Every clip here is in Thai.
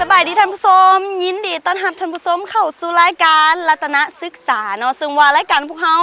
สบายดีท่านผู้ชมยินดีต้อนรับท่านผู้ชมเข้าสู่รายการรัตนศึกษาเนาะซึ่งว่ารายการพวกเรา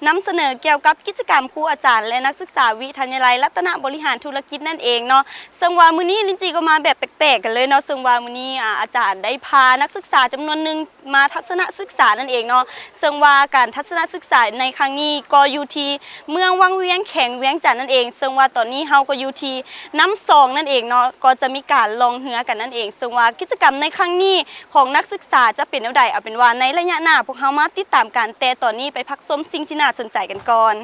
นำเสนอเกี่ยวกับกิจกรรมครูอาจารย์และนักศึกษาวิทยาลัยรัตนบริหารธุรกิจนั่นเองเนาะซึ่งว่ามื้อนี้ลินจีก็มาแบบแปลกๆกันเลยเนาะซึ่งว่ามื้อนี้อาจารย์ได้พานักศึกษาจำนวนหนึ่งมาทัศนศึกษานั่นเองเนาะซึ่งว่าการทัศนศึกษาในครั้งนี้ก็อยู่ที่เมืองวังเวียงแข็งเวียงจันทน์นั่นเองซึ่งว่าตอนนี้เฮาก็อยู่ที่น้ำซองนั่นเองเนาะก็จะมีการลองเรือกันนั่นเองซึ่งว่ากิจกรรมในครั้งนี้ของนักศึกษาจะเป็นแนวใดเอาเป็นว่าในระยะหน้าพวกเฮามาติดตามกันแต่ตอนนี้ไปพักชมสิ่งที่น่าสนใจกันก่อน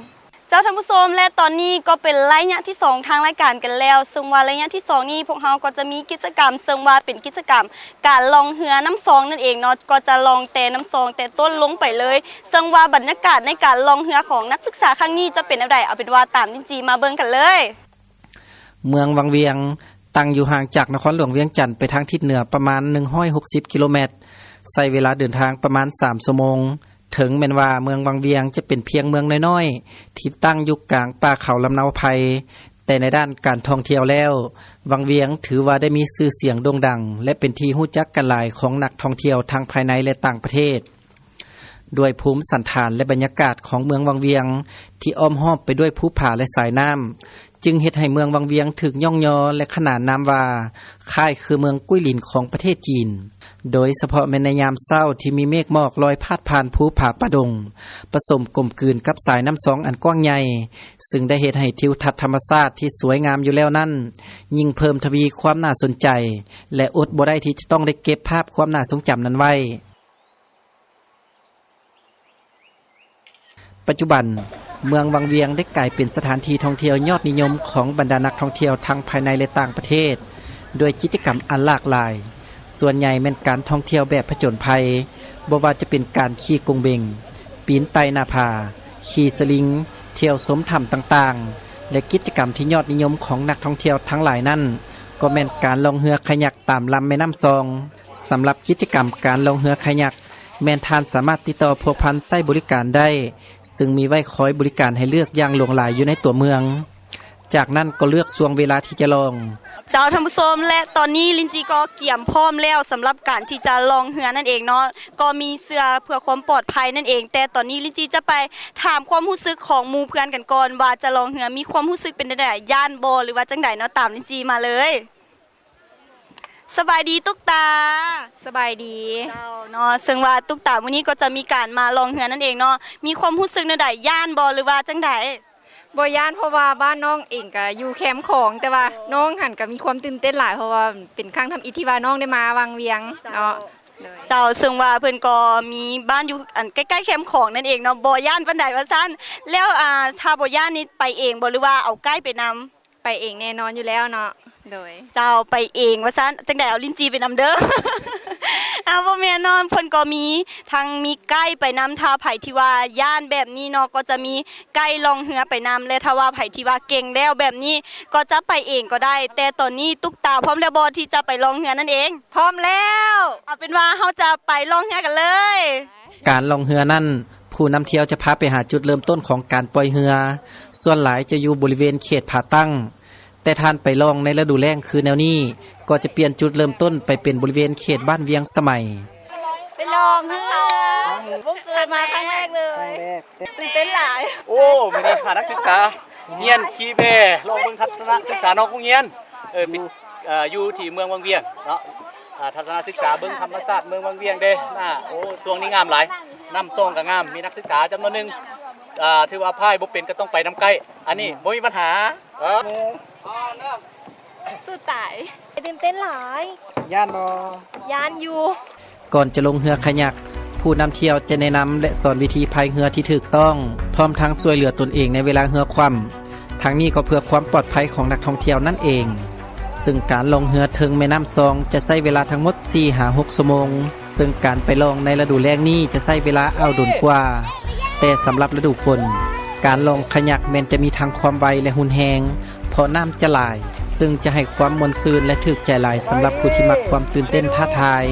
เจ้าท่านผู้ชมและตอนนี้ก็เป็นระยะที่2ทางรายการกันแล้วซึ่งว่าระยะที่2นี้พวกเฮาก็จะมีกิจกรรมซึ่งว่าเป็นกิจกรรมการลองเรือน้ำซองนั่นเองเนาะก็จะลองแต่น้ำซองแต่ต้นลงไปเลยซึ่งว่าบรรยากาศในการลองเรือของนักศึกษาครั้งนี้จะเป็นแนวใดเอาเป็นว่าตามลินจีมาเบิ่งกันเลยเมืองวังเวียงตั้งอยู่ห่างจากนครหลวงเวียงจันทน์ไปทางทิศเหนือประมาณ160กิโลเมตรใช้เวลาเดินทางประมาณ3ชั่วโมงถึงแม้นว่าเมืองวังเวียงจะเป็นเพียงเมืองน้อยๆที่ตั้งอยู่กลางป่าเขาลำเนาไพรแต่ในด้านการท่องเที่ยวแล้ววังเวียงถือว่าได้มีชื่อเสียงโด่งดังและเป็นที่รู้จักกันหลายของนักท่องเที่ยวทั้งภายในและต่างประเทศด้วยภูมิสันฐานและบรรยากาศของเมืองวังเวียงที่อ้อมรอบไปด้วยภูผาและสายน้ำจึงเฮ็ดให้เมืองวังเวียงถึกย่องยอและขนานนามว่าคล้ายคือเมืองกุ้ยหลินของประเทศจีนโดยเฉพาะแม้ในยามเช้าที่มีเมฆหมอกลอยพาดผ่านภูผาปะดงผสมกลมกลืนกับสายน้ำซองอันกว้างใหญ่ซึ่งได้เฮ็ดให้ทิวทัศน์ธรรมชาติที่สวยงามอยู่แล้วนั้นยิ่งเพิ่มทวีความน่าสนใจและอดบ่ได้ที่จะต้องได้เก็บภาพความน่าทรงจำนั้นไว้ปัจจุบันเมืองวังเวียงได้กลายเป็นสถานที่ท่องเที่ยวยอดนิยมของบรรดานักท่องเที่ยวทั้งภายในและต่างประเทศด้วยกิจกรรมอันหลากหลายส่วนใหญ่เป็นการท่องเที่ยวแบบผจญภัยบ่ว่าจะเป็นการขี่กงเบงปีนไต่หน้าผาขี่สลิงเที่ยวสมถ้ำต่างๆและกิจกรรมที่ยอดนิยมของนักท่องเที่ยวทั้งหลายนั้นก็แม่นการล่องเรือคายักตามลำแม่น้ำซองสำหรับกิจกรรมการล่องเรือคายักแม่นทานสามารถติดต่อพัวพันใช้บริการได้ซึ่งมีไว้คอยบริการให้เลือกอย่างหลวงหลายอยู่ในตัวเมืองจากนั้นก็เลือกช่วงเวลาที่จะลองเจ้าท่านผู้ชมและตอนนี้ลินจีก็เกี่ยมพร้อมแล้วสำหรับการที่จะลองเรือนั่นเองเนาะก็มีเสื้อเพื่อความปลอดภัยนั่นเองแต่ตอนนี้ลินจีจะไปถามความรู้สึกของหมู่เพื่อนกันก่อนว่าจะลองเรือมีความรู้สึกเป็นจังได๋ย่านบ่หรือว่าจังได๋เนาะตามลินจีมาเลยสบายดีตุ๊กตาสบายดีเจ้าเนาะซึ่งว่าตุ๊กตามื้อนี้ก็จะมีการมาลองเรือนั่นเองเนาะมีความรู้สึกจังได๋ย่านบ่หรือว่าจังได๋บ่ย่านเพราะว่าบ้านน้องเองก็อยู่แคมป์ของแต่ว่าน้องหันก็มีความตื่นเต้นหลายเพราะว่าเป็นครั้งทำอิฐที่ว่าน้องได้มาวังเวียงเนาะเจ้าซึ่งว่าเพิ่นก็มีบ้านอยู่อันใกล้ๆแคมป์ของนั่นเองเนาะบ่ย่านปานใดว่าซั่นแล้วถ้าบ่ย่านนี่ไปเองบ่หรือว่าเอาใกล้ไปนำไปเองแน่นอนอยู่แล้วเนาะโดยเจ้าไปเองว่าซั่นจังได๋เอาลิ้นจีไปนำเด้อ บ่แม่นนอนเพิ่นก็มีทั้งมีไกด์ไปนำถ้าไผที่ว่าย่านแบบนี้เนาะก็จะมีไกด์ลองเรือไปนำและถ้าว่าไผที่ว่าเก่งแล้วแบบนี้ก็จะไปเองก็ได้แต่ตอนนี้ตุ๊กตาพร้อมแล้วบ่ที่จะไปลองเรือนั่นเองพร้อมแล้วเอาเป็นว่าเฮาจะไปลองเรือกันเลยการลองเรือนั้นผู้นำเที่ยวจะพาไปหาจุดเริ่มต้นของการปล่อยเรือส่วนหลายจะอยู่บริเวณเขตผาตั้งแต่ท่านไปลองในฤดูแล้งคือแนวนี้ก็จะเปลี่ยนจุดเริ่มต้นไปเป็นบริเวณเขตบ้านเวียงสมัยไปลองเรือบ่เคยมาครั้งแรกเลยตื่นเต้นหลายโอ้มื้อนี้พานักศึกษาเรียนขี่แพลองเบิ่งทัศนศึกษานอกโรงเรียนอยู่ที่เมืองวังเวียงเนาะทัศนศึกษาเบิ่งธรรมชาติเมืองวังเวียงเด้โอ้ช่วงนี้งามหลายน้ำซองก็งามมีนักศึกษาจำนวนนึงถือว่าพายบ่เป็นก็ต้องไปน้ำใกล้อันนี้บ่มีปัญหาสุดตายตื่นเต้นหลายย่านบ่ย่านอยู่ก่อนจะลงเรือคายักผู้นำเที่ยวจะแนะนำและสอนวิธีพายเรือที่ถูกต้องพร้อมทั้งช่วยเหลือตนเองในเวลาเรือคว่ำทั้งนี้ก็เพื่อความปลอดภัยของนักท่องเที่ยวนั่นเองซึ่งการลงเรือถึงแม่น้ำซองจะใช้เวลาทั้งหมด 4-6 ชั่วโมงซึ่งการไปลองในฤดูแล้งนี้จะใช้เวลาเอาดุลกว่าแต่สำหรับฤดูฝนการลงคายักแม้นจะมีทั้งความไวและหุนแฮงเพราะน้ำจะหลายซึ่งจะให้ความมนต์ซื่นและถึกใจหลายสำหรับผู้ที่มักความตื่นเต้นท้าทาย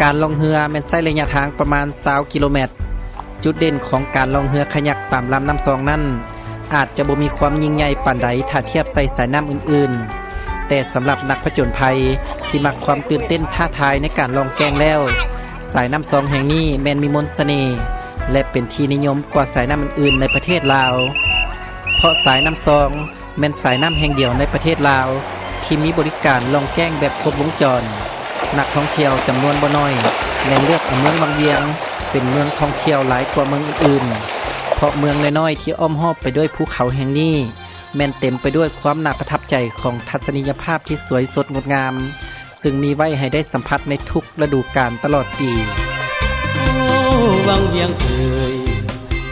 การล่องเรือแม่นใช้ระยะทางประมาณ20กิโลเมตรจุดเด่นของการล่องเรือขยักตามลำน้ำซองนั้นอาจจะบ่มีความยิ่งใหญ่ปานใดถ้าเทียบใส่สายน้ำอื่นๆแต่สำหรับนักผจญภัยที่มักความตื่นเต้นท้าทายในการล่องแก่งแล้วสายน้ำซองแห่งนี้แม้นมีมนต์เสน่ห์และเป็นที่นิยมกว่าสายน้ำอื่นๆในประเทศลาวเพราะสายน้ำซองแม่นสายน้ำแห่งเดียวในประเทศลาวที่มีบริการล่องแก่งแบบครบวงจรนักท่องเที่ยวจำนวนบ่น้อยแม่นเลือกเอาเมืองบางเวียงเป็นเมืองท่องเที่ยวหลายกว่าเมืองอื่นๆเพราะเมืองน้อยๆที่อ้อมรอบไปด้วยภูเขาแห่งนี้แม่นเต็มไปด้วยความน่าประทับใจของทัศนียภาพที่สวยสดงดงามซึ่งมีไว้ให้ได้สัมผัสในทุกฤดูกาลตลอดปีวังเวียงเอ่ย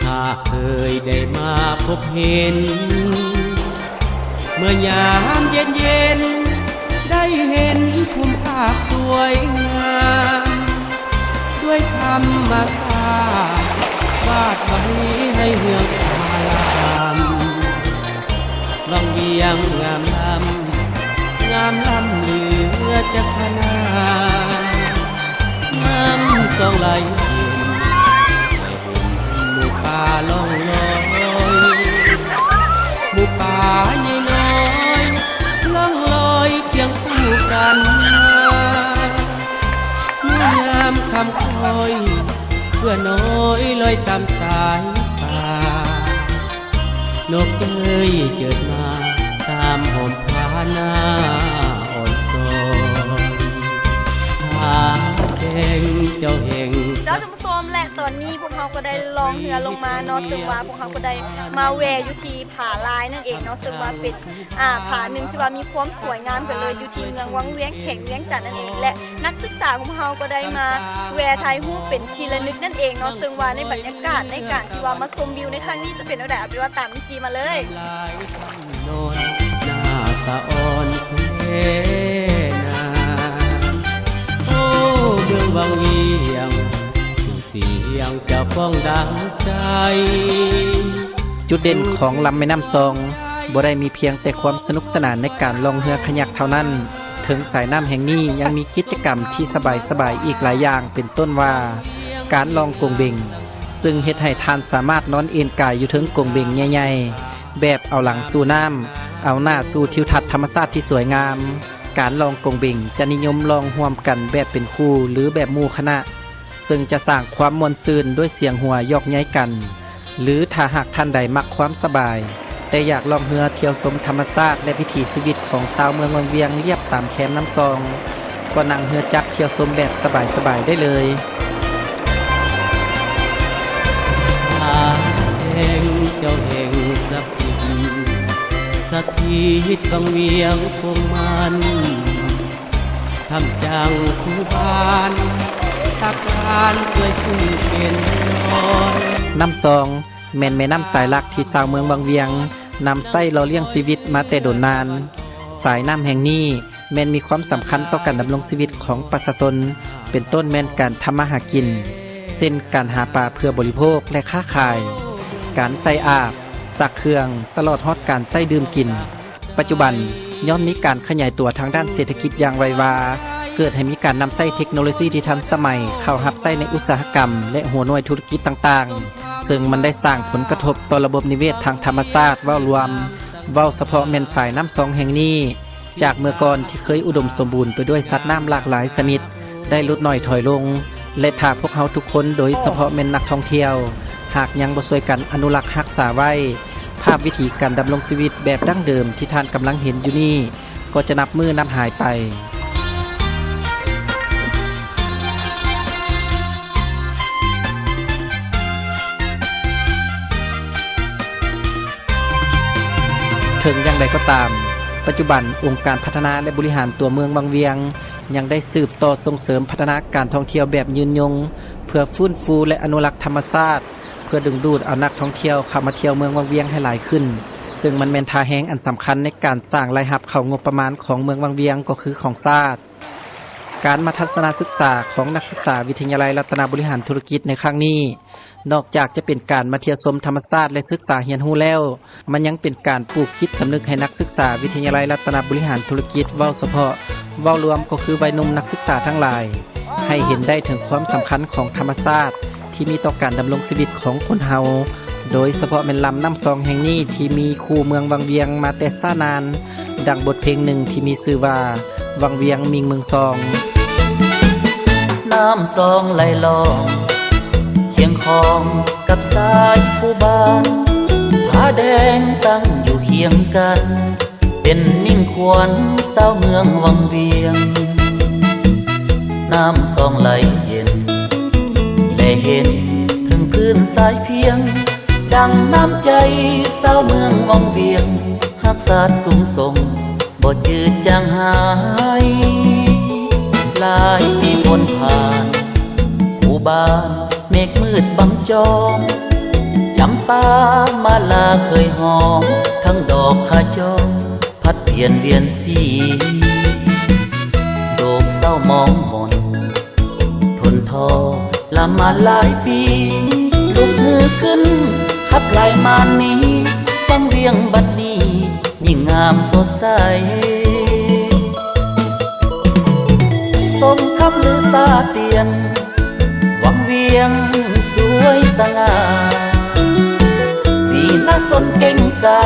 ถ้าเคยได้มาพบเห็นเมื่อยามเย็นๆได้เห็นภูมิภาคสวยงามด้วยธรรมชาติวาดไว้ให้เหืองอารามวังเวียงงามล้ำเหลือจะขนาน้ำสองไหลหมู่ป่าล่องลอยหมู่ป่าใหญ่น้อยล่องลอยเคียงคู่กันเมื่อยามคำคอยเพื่อน้อยลอยตามสายตานกเอ้ยเจิดมาตามหอมพาหน้าอ่อนซอยหาแดงเจ้าแห่งเจ้าท่านผู้ชมและตอนนี้พวกเขาก็ได้ลองเรือลงมาเนาะซึ่งว่าพวกเขาก็ได้มาแวะอยู่ที่ผาลายนั่นเองเนาะซึ่งว่าเป็นผาหนึ่งที่ว่ามีความสวยงามกันเลยอยู่ที่เมืองวังเวียงแข่งเวียงจันทน์นั่นเองและนักศึกษาของเขาก็ได้มาแวะถ่ายรูปเป็นที่ระลึกนั่นเองเนาะซึ่งว่าในบรรยากาศในการที่ว่ามาชมวิวในครั้งนี้จะเป็นอะไรเอาไปว่าตามจีมาเลยหน้าสะอ่อนเทนาโอ้เมืองวังเวียงเสียงจะฟ้องดังใจจุดเด่นของลำแม่น้ำซองบ่ได้มีเพียงแต่ความสนุกสนานในการล่องเรือขยักเท่านั้นถึงสายน้ำแห่งนี้ยังมีกิจกรรมที่สบายๆอีกหลายอย่างเป็นต้นว่าการล่องกงเบงซึ่งเฮ็ดให้ท่านสามารถนอนเอนกายอยู่ถึงกงเบงใหญ่ๆแบบเอาหลังสู่น้ำเอาหน้าสู่ทิวทัศน์ธรรมชาติที่สวยงามการล่องกงเบงจะนิยมล่องร่วมกันแบบเป็นคู่หรือแบบหมู่คณะซึ่งจะสร้างความม่วนซื่นด้วยเสียงหัวยอกย้ายกันหรือถ้าหากท่านใดมักความสบายแต่อยากล่องเรือเที่ยวชมธรรมชาติและวิถีชีวิตของชาวเมืองวังเวียงเรียบตามแคมน้ำซองก็นั่งเรือจักรเที่ยวชมแบบสบายๆได้เลยแห่งเจ้าแห่งศักดิ์สิทธิ์สถิตวังเวียงคงมันทำจังคู่บ้านตักทานสวยสุดเป็นร้อนน้ำซองแม่นแม่น้ำสายหลักที่ชาวเมืองวังเวียงนำไส้หล่อเลี้ยงชีวิตมาแต่โดนนานสายน้ำแห่งนี้แม่นมีความสำคัญต่อการดำรงชีวิตของประชาชนเป็นต้นแม่นการทำมาหากินเช่นการหาปลาเพื่อบริโภคและค้าขายการใส่อาบซักเครื่องตลอดฮอดการใส่ดื่มกินปัจจุบันย่อมมีการขยายตัวทางด้านเศรษฐกิจอย่างไววาเกิดให้มีการนำใช้เทคโนโลยีที่ทันสมัยเข้ารับใช้ในอุตสาหกรรมและหัวหน่วยธุรกิจต่างๆซึ่งมันได้สร้างผลกระทบต่อระบบนิเวศทางธรรมชาติเว้ารวมเว้าเฉพาะแม่นสายน้ำซองแห่งนี้จากเมื่อก่อนที่เคยอุดมสมบูรณ์ไปด้วยสัตว์น้ำหลากหลายชนิดได้ลดน้อยถอยลงและถ้าพวกเฮาทุกคนโดยเฉพาะแม่นนักท่องเที่ยวหากยังบ่ช่วยกันอนุรักษ์รักษาไว้ภาพวิถีการดำรงชีวิตแบบดั้งเดิมที่ท่านกำลังเห็นอยู่นี่ก็จะนับมือนับหายไปถึงอย่างใดก็ตามปัจจุบันองค์การพัฒนาและบริหารตัวเมืองวังเวียงยังได้สืบต่อส่งเสริมพัฒนาการท่องเที่ยวแบบยืนยงเพื่อฟื้นฟูและอนุรักษ์ธรรมชาติเพื่อดึงดูดเอานักท่องเที่ยวเข้ามาเที่ยวเมืองวังเวียงให้หลายขึ้นซึ่งมันเป็นท่าแห่งอันสำคัญในการสร้างรายรับเข้างบประมาณของเมืองวังเวียงก็คือของชาติการมาทัศนศึกษาของนักศึกษาวิทยาลัยรัตนบริหารธุรกิจในครั้งนี้นอกจากจะเป็นการมาเที่ยวชมธรรมชาติและศึกษาเรียนรู้แล้วมันยังเป็นการปลูกจิตสำนึกให้นักศึกษาวิทยาลัยรัตนบริหารธุรกิจเว้าเฉพาะเว้ารวมก็คือวัยหนุ่มนักศึกษาทั้งหลาย ให้เห็นได้ถึงความสำคัญของธรรมชาติที่มีต่อการดำรงชีวิตของคนเฮาโดยเฉพาะแม่นลำน้ำซองแห่งนี้ที่มีคู่เมืองวังเวียงมาแต่ช้านานดังบทเพลงหนึ่งที่มีชื่อว่าวังเวียงมิงเมืองซองน้ำซองไหลลองเคียงคองกับสายผู้บ้านผาแดงตั้งอยู่เคียงกันเป็นมิ่งขวัญสาวเมืองวังเวียงน้ำซองไหลเย็นและเห็นถึงพื้นสายเพียงดังน้ำใจสาวเมืองวังเวียงฮักษาสูงส่งบ่จืดจางหายหลายปีพ้นผ่านหมู่บ้านเมฆมืดบังจองจำปามาลาเคยหอมทั้งดอกขจรพัดเปลี่ยนเวียนสีโศกเศร้ามองมนทนทอละมาหลายปีลุกมือขึ้นขับไล่มานี้วังเวียงบัดนี้ยิ่งงามสดใสสมคำลือซาเตียนวังเวียงสวยสง่าปีน่าสนเก่งกา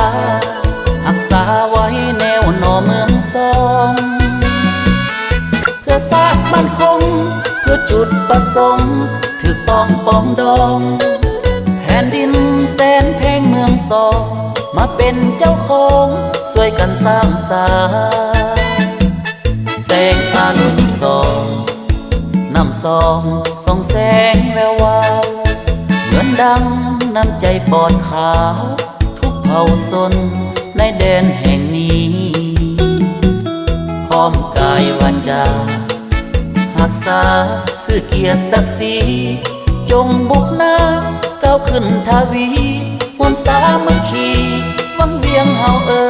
รักษาไว้แนวหนอเมืองซองเพื่อสร้างมั่นคงเพื่อจุดประสงค์ถูกต้องปองดองแผ่นดินแสนเพลงเมืองซองมาเป็นเจ้าของช่วยกันสร้างสรรค์แสงอรุณซองน้ำซองส่องแสงแวววาวเหมือนดังน้ำใจปอดขาวทุกเผ่าชนในแดนแห่งนี้พร้อมกายวาจารักษาชื่อเกียรติศักดิ์ศรีจงบุกหน้าก้าวขึ้นทวีร่วมสามัคคีวังเวียงเฮาเอ่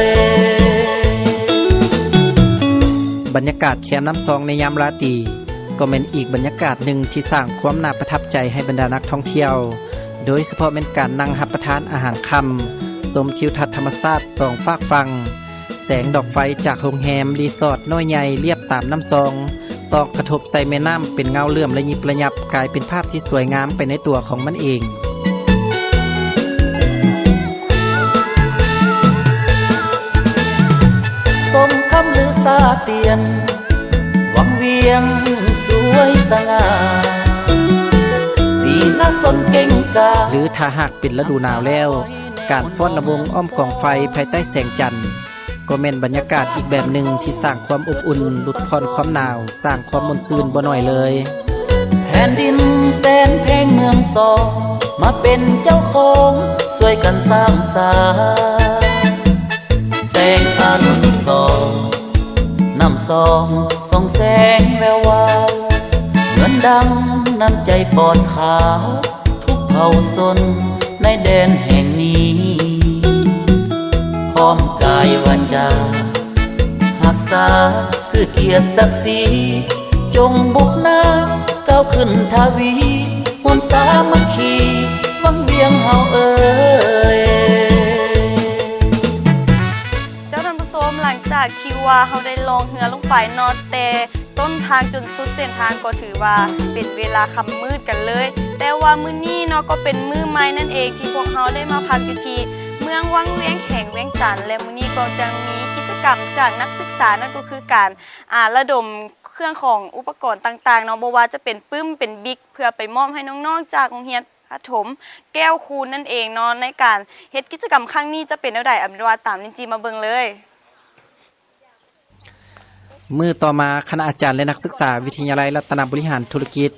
ยบรรยากาศแคมป์น้ำซองในยามราตรีก็เป็นอีกบรรยากาศหนึ่งที่สร้างความน่าประทับใจให้บรรดานักท่องเที่ยวโดยเฉพาะเป็นการนั่งรับประทานอาหารค่ำชมทิวทัศน์ธรรมชาติสองฝากฝั่งแสงดอกไฟจากโรงแรมรีสอร์ทน้อยใหญ่เรียบตามน้ำซองซอกกระทบใส่แม่น้ำเป็นเงาเลื่อมระยิบระยับกลายเป็นภาพที่สวยงามไปในตัวของมันเองสมคำลือซาเตียนวังเวียงสวยสง่าปีน่าสนเก่งกาหรือถ้าหากเป็นฤดูหนาวแล้วการฟ้อนระวงอ้อมกองไฟภายใต้แสงจันทร์ก็เป็นบรรยากาศอีกแบบหนึ่งที่สร้างความอบอุ่นลดผ่อนความหนาวสร้างความมนต์ซื่นบ่น้อยเลยแผ่นดินแสนเพลงเมืองซองมาเป็นเจ้าของช่วยกันสร้างสรรค์แสงอรุณซองน้ำซองส่องแสงแวววาวเหมือนดังน้ำใจปอดขาวทุกเผ่าชนในแดนแห่งนี้พร้อมกายวาจารักษาชื่อเกียรติศักดิ์ศรีจงบุกหน้าก้าวขึ้นทวีร่วมสามัคคีวังเวียงเฮาเอ่ยเจ้าท่านผู้ชมหลังจากที่ว่าเขาได้ลงเรือลงไปนอนแต่ต้นทางจนสุดเส้นทางก็ถือว่าเป็นเวลาค่ำมืดกันเลยแต่ว่ามื้อนี้เนาะก็เป็นมื้อใหม่นั่นเองที่พวกเขาได้มาพักอยู่ที่เมืองวังเวียงแห่งเวียงจันทน์และมื้อนี้ก็จะมีกิจกรรมจากนักศึกษานั่นก็คือการระดมเครื่องของอุปกรณ์ต่างๆเนาะบ่ว่าจะเป็นปึ้มเป็นบิ๊กเพื่อไปมอบให้น้องๆจากโรงเรียนประถมแก้วคูณนั่นเองเนาะในการเฮ็ดกิจกรรมครั้งนี้จะเป็นแนวใดเอาเป็นว่าตามลินจีมาเบิ่งเลยมื้อต่อมาคณะอาจารย์และนักศึกษาวิทยาลัยรัตนบริหารธุรกิจ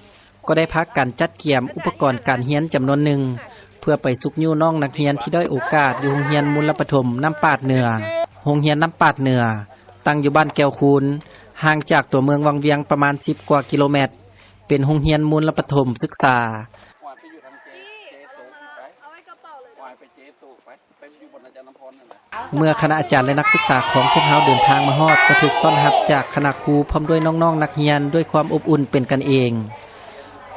ก็ได้พักกันจัดเตรียมอุปกรณ์การเรียนจำนวนหนึ่งเพื่อไปสุกยู่น้องนักเรียนที่ด้อยโอกาสอยู่โรงเรียนมูลประถมน้ำปาดเหนือโรงเรียนน้ำปาดเหนือตั้งอยู่บ้านแก้วคูนห่างจากตัวเมืองวังเวียงประมาณ10กว่ากิโลเมตรเป็นโรงเรียนมูลประถมศึกษาเมื่อคณะอาจารย์และนักศึกษาของพวกเขาเดินทางมาฮอดก็ถูกต้อนรับจากคณะครูพร้อมด้วยน้องๆนักเรียนด้วยความอบอุ่นเป็นกันเอง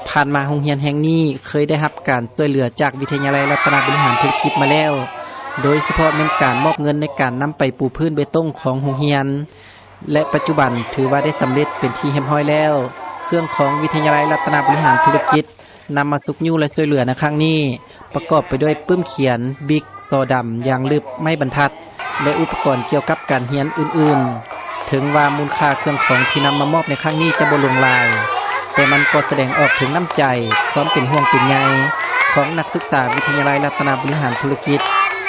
ผ่านมาโรงเรียนแห่งนี้เคยได้รับการช่วยเหลือจากวิทยาลัยรัตนบริหารธุรกิจมาแล้วโดยเฉพาะเป็นการมอบเงินในการนำไปปูพื้นเบตงของโรงเรียนและปัจจุบันถือว่าได้สำเร็จเป็นที่เรียบร้อยแล้วค เครื่องของวิทยาลัยรัตนบริหารธุรกิจนำมาสุกยู่และช่วยเหลือในครั้งนี้ประกอบไปด้วยปื้มเขียนบิ๊กโซดำยางลึบไม้บรรทัดและอุปกรณ์เกี่ยวกับการเรียนอื่นๆถึงว่ามูลค่าเครื่องของที่นำมามอบในครั้งนี้จะบ่หลวงลายแต่มันก็แสดงออกถึงน้ำใจความเป็นห่วงเป็นใยของนักศึกษาวิทยาลัยรัตนบริหารธุรกิจ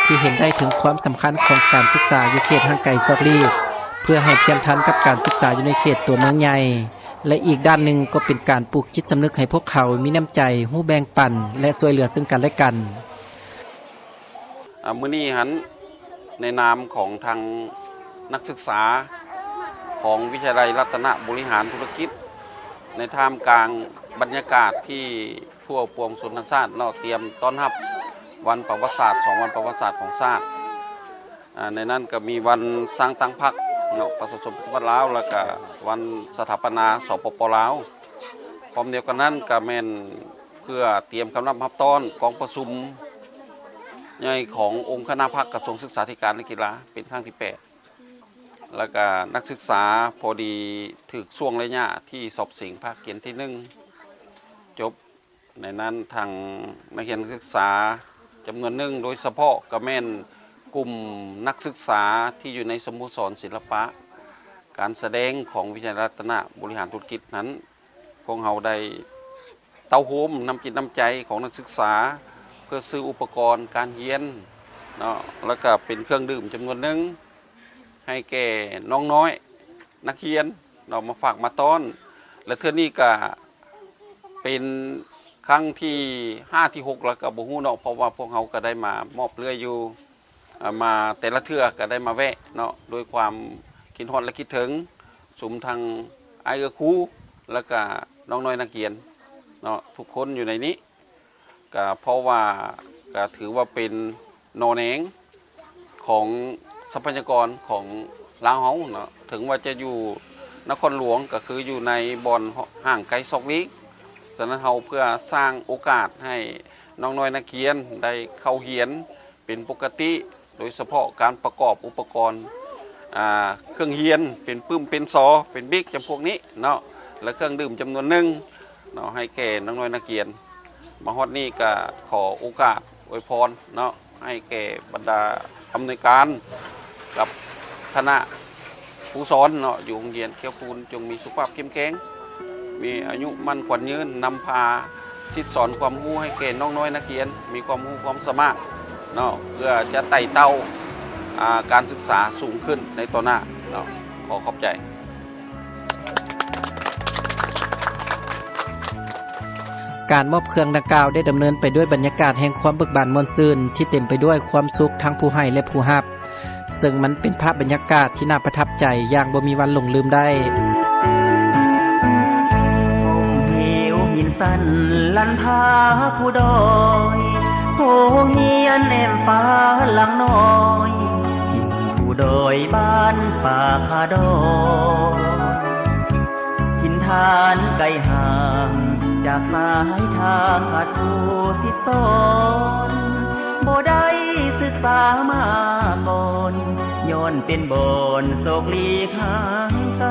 ที่เห็นได้ถึงความสำคัญของการศึกษาอยู่เขตห่างไกลซอกลีกเพื่อให้เทียมทันกับการศึกษาอยู่ในเขตตัวเมืองใหญ่และอีกด้านหนึ่งก็เป็นการปลูกจิตสำนึกให้พวกเขามีน้ำใจหู้แบ่งปันและช่วยเหลือซึ่งกันและกันมื้อนี้หันในนามของทางนักศึกษาของวิทยาลัยรัตนบริหารธุรกิจในท่ามกลางบรรยากาศที่ทั่วปวงชนชาติเนาะเตรียมต้อนรับวันประวัติศาสตร์2วันประวัติศาสตร์ของชาติในนั้นก็มีวันสร้างตั้งพรรคเนาะประชาชนปฏิวัติลาวแล้วก็วันสถาปนาสปป.ลาวพร้อมเดียวกันนั้นก็แม่นเพื่อเตรียมคำรับต้อนกองประชุมใหญ่ขององค์คณะพรรคกระทรวงศึกษาธิการและกีฬาเป็นครั้งที่8แล้วก็นักศึกษาพอดีถึกช่วงระยะที่สอบสิ่งภาคเรียนที่1จบในนั้นทางนักเรียนนักศึกษาจำนวนหนึ่งโดยเฉพาะก็แม่นกลุ่มนักศึกษาที่อยู่ในสโมสรศิลปะการแสดงของวิทยาลัยรัตนบริหารธุรกิจนั้นพวกเราได้เต้าโฮมน้ำจิตน้ำใจของนักศึกษาเพื่อซื้ออุปกรณ์การเรียนเนาะแล้วก็เป็นเครื่องดื่มจำนวนหนึ่งให้แก่น้องน้อยนักเรียนเรามาฝากมาต้อนและเทื่อนี้ก็เป็นครั้งที่5ที่6แล้วก็บ่ฮู้เนาะเพราะว่าพวกเขาก็ได้มามอบเรืออยู่มาแต่ละเทื่อก็ได้มาแวะเนาะด้วยความคิดฮอดและคิดถึงสุมทางไอ้ครูแล้วก็น้องน้อยนักเรียนเนาะทุกคนอยู่ในนี้ก็เพราะว่าก็ถือว่าเป็นโนแหนงของทรัพยากรของลาวเฮาเนาะถึงว่าจะอยู่นครหลวงก็คืออยู่ในบ่อนห่างไกลซอกลีกฉะนั้นเฮาเพื่อสร้างโอกาสให้น้องน้อยนักเรียนได้เข้าเรียนเป็นปกติโดยเฉพาะการประกอบอุปกรณ์เครื่องเรียนเป็นปื้มเป็นซอเป็นบิ๊กจำพวกนี้เนาะและเครื่องดื่มจำนวนหนึ่งเนาะให้แก่น้องน้อยนักเรียนมาฮอดนี้ก็ขอโอกาสอวยพรเนาะให้แก่บรรดาอำนวยการกับคณะผู้สอนเนาะอยู่โรงเรียนเขียวคูนจงมีสุขภาพเข้มแข็งมีอายุมั่นขวัญยืนนำพาสิทธิสอนความรู้ให้แก่น้องน้อยนักเรียนมีความรู้ความสามารถเนาะเพื่อจะไต่เต้าการศึกษาสูงขึ้นในต่อหน้าเนาะขอขอบใจการมอบเครื่องดังกล่าวได้ดำเนินไปด้วยบรรยากาศแห่งความเบิกบานม่วนซื่นที่เต็มไปด้วยความสุขทั้งผู้ให้และผู้รับซึ่งมันเป็นภาพบรรยากาศที่น่าประทับใจอย่างบ่มีวันหลงลืมได้สั้นลันพาผู้ดอยโหเงียนแนมฟ้าหลังน้อยผู้ดอยบ้านป่าคาดอยกินทานไกลห่างจากสายทางขาดผู้สิสอนบ่ได้ศึกษามาก่อนย้อนเป็นบอนโศกลีห่างไกล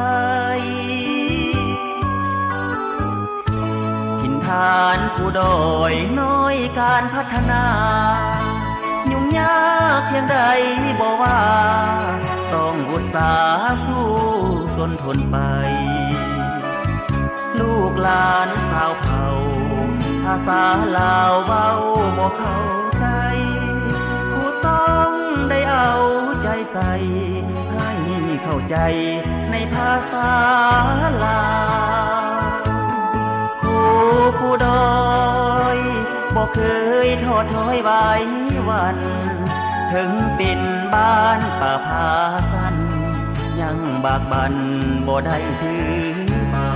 ทานผู้ดอยน้อยการพัฒนายุ่งยากเพียงใดบ่ว่าต้องอุตสาห์สู้ทนทนไปลูกหลานสาวเผ่าภาษาลาวเว้าบ่เข้าใจผู้ต้องได้เอาใจใส่ให้เข้าใจในภาษาลาวผู้ดอยบ่เคยทอดถอยไว้วันถึงเป็นบ้านป่าพาสั้นยังบากบั่นบ่ได้ถือเบา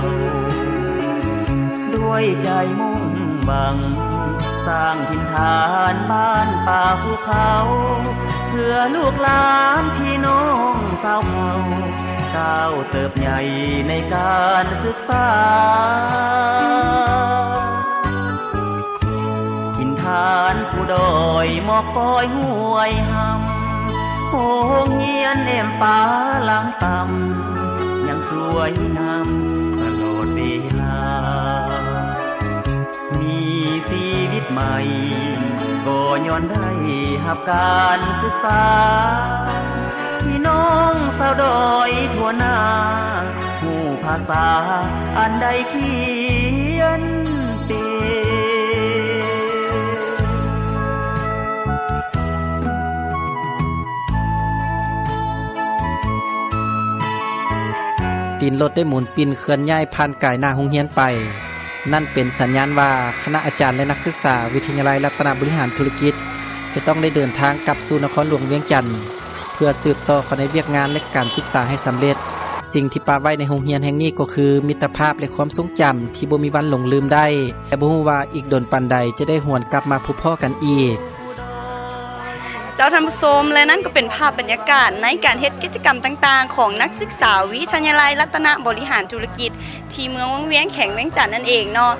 ด้วยใจมุ่งหวังสร้างถิ่นฐานบ้านป่าภูเขาเพื่อลูกหลานพี่น้องชาวเผ่าก้าวเติบใหญ่ในการศึกษาถิ่นฐานผู้ดอยหมอกคอยห้วยหำโหเงียนเอ็มป่าหลังต่ำยัง ยังสวยงามตลอดเวลามีชีวิตใหม่ก็ย้อนได้หับการศึกษาพี่น้องสาวดอยทั่วหน้าหูภาษาอันใดเขียนเป็น ตีนรถได้หมุนปินเคลื่อนย้ายผ่านกายหน้าโรงเรียนไปนั่นเป็นสัญญาณว่าคณะอาจารย์และนักศึกษาวิทยาลัยรัตนบริหารธุรกิจจะต้องได้เดินทางกลับสู่นครหลวงเวียงจันทน์เพื่อสืบต่อในเวียกงานและการศึกษาให้สำเร็จสิ่งที่ปาไว้ในโรงเรียนแห่งนี้ก็คือมิตรภาพและความทรงจำที่บ่มีวันหลงลืมได้แต่บ่ฮู้ว่าอีกดนปานใดจะได้หวนกลับมาพบพ้อกันอีกเจ้าท่านผู้ชมและนั่นก็เป็นภาพบรรยากาศในการเฮ็ดกิจกรรมต่างๆของนักศึกษาวิทยาลัยรัตนบริหารธุรกิจที่เมืองวังเวียงแขวงเวียงจันทน์นั่นเองเนาะ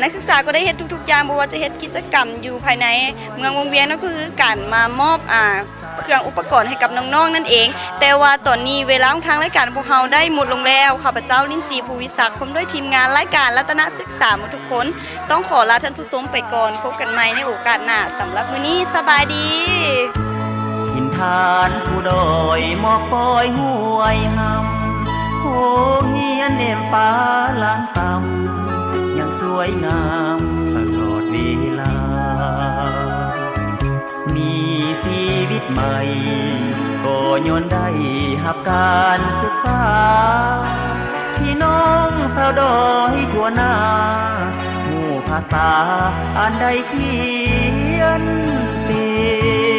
นักศึกษาก็ได้เฮ็ดทุกๆอย่างบ่ว่าจะเฮ็ดกิจกรรมอยู่ภายในเมืองวังเวียงนั่นก็คือการมามอบเครื่องอุปกรณ์ให้กับน้องๆนั่นเองแต่ว่าตอนนี้เวลาของทางรายการพวกเราได้หมดลงแล้วข้าพเจ้าลิ้นจีภูวิศักดิ์พร้อมด้วยทีมงานรายการรัตนศึกษาหมดทุกคนต้องขอลาท่านผู้ชมไปก่อนพบกันใหม่ในโอกาสหน้าสำหรับมื้อนี้สบายดีหินทานผู้ดอยหมอกปอยห้วยหำโหเฮียนเนมฟ้าล้างต่ำยังสวยงามตลอดเวลามีชีวิตใหม่ก็ย้อนได้หับการศึกษาพี่น้องสาวดอยทั่วหน้าหมู่ภาษาอันใดเขียนเป็น